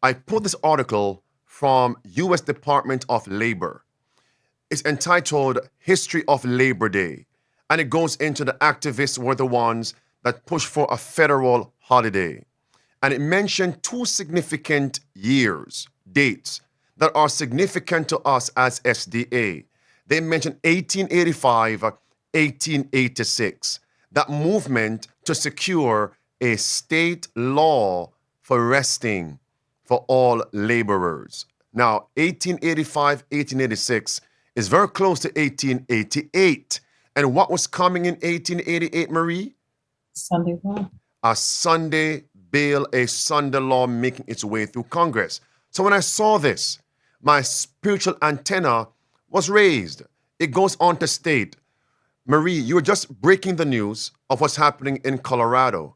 I pulled this article from U.S. Department of Labor. It's entitled History of Labor Day, and it goes into the activists were the ones that pushed for a federal holiday. And it mentioned two significant years, dates, that are significant to us as SDA. They mentioned 1885, 1886, that movement to secure a state law for resting for all laborers. Now, 1885, 1886 is very close to 1888. And what was coming in 1888, Marie? Sunday law. A Sunday bill, a Sunday law making its way through Congress. So when I saw this, my spiritual antenna was raised. It goes on to state, Marie, you were just breaking the news of what's happening in Colorado.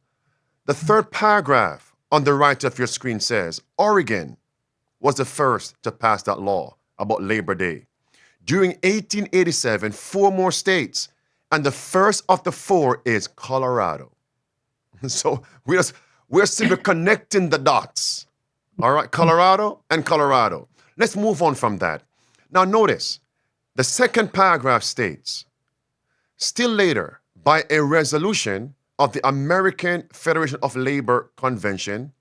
The third paragraph on the right of your screen says, Oregon was the first to pass that law about Labor Day. During 1887, 4 more states, and the first of the 4 is Colorado. So we're simply connecting the dots. All right, Colorado and Colorado. Let's move on from that. Now notice, the second paragraph states, still later, by a resolution of the American Federation of Labor Convention,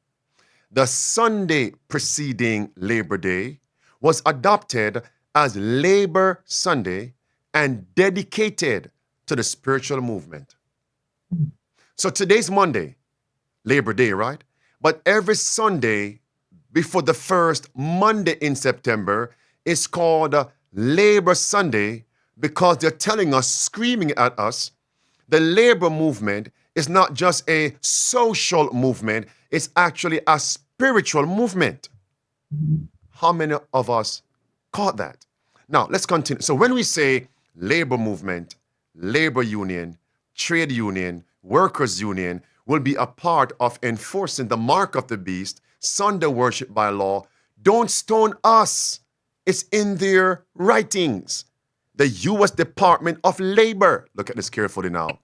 the Sunday preceding Labor Day was adopted as Labor Sunday and dedicated to the spiritual movement. So today's Monday, Labor Day, right? But every Sunday before the first Monday in September is called Labor Sunday because they're telling us, screaming at us, the labor movement is not just a social movement, it's actually a spiritual movement. How many of us caught that? Now, let's continue. So when we say labor movement, labor union, trade union, workers union will be a part of enforcing the mark of the beast, Sunday worship by law. Don't stone us. It's in their writings. The U.S. Department of Labor. Look at this carefully now.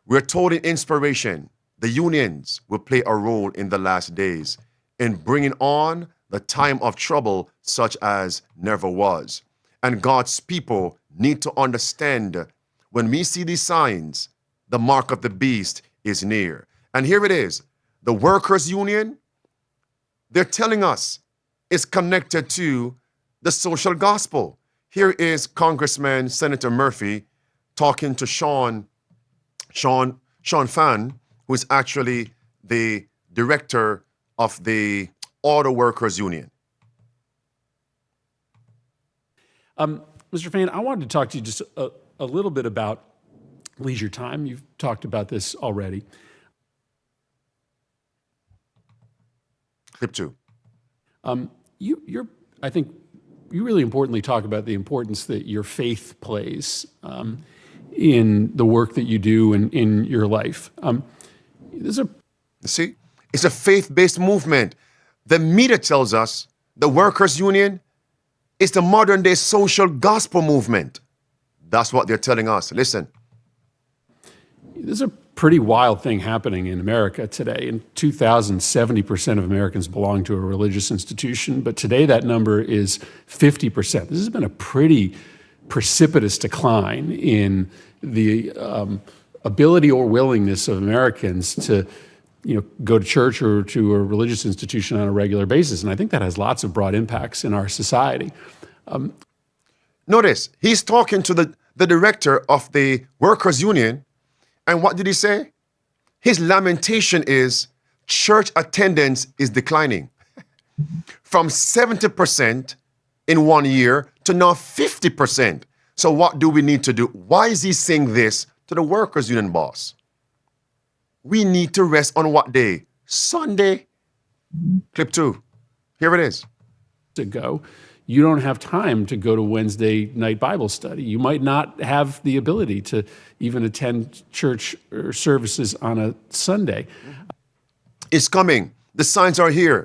We're told in inspiration, the unions will play a role in the last days in bringing on the time of trouble such as never was. And God's people need to understand when we see these signs, the mark of the beast is near. And here it is. The workers' union, they're telling us is connected to the social gospel. Here is Congressman Senator Murphy talking to Sean Fann, who is actually the director of the Auto Workers Union. Mr. Fann, I wanted to talk to you just a little bit about leisure time. You've talked about this already. Clip 2. I think you really importantly talk about the importance that your faith plays in the work that you do and in your life. See, it's a faith-based movement. The media tells us the workers' union is the modern-day social gospel movement. That's what they're telling us. Listen. There's a pretty wild thing happening in America today. In 2000, 70% of Americans belong to a religious institution, but today that number is 50%. This has been a pretty precipitous decline in the ability or willingness of Americans to go to church or to a religious institution on a regular basis. And I think that has lots of broad impacts in our society. Notice, he's talking to the director of the workers' union. And what did he say? His lamentation is church attendance is declining from 70% in 1 year to now 50%. So what do we need to do? Why is he saying this to the workers' union boss? We need to rest on what day? Sunday. Clip 2. Here it is. You don't have time to go to Wednesday night Bible study. You might not have the ability to even attend church or services on a Sunday. It's coming. The signs are here.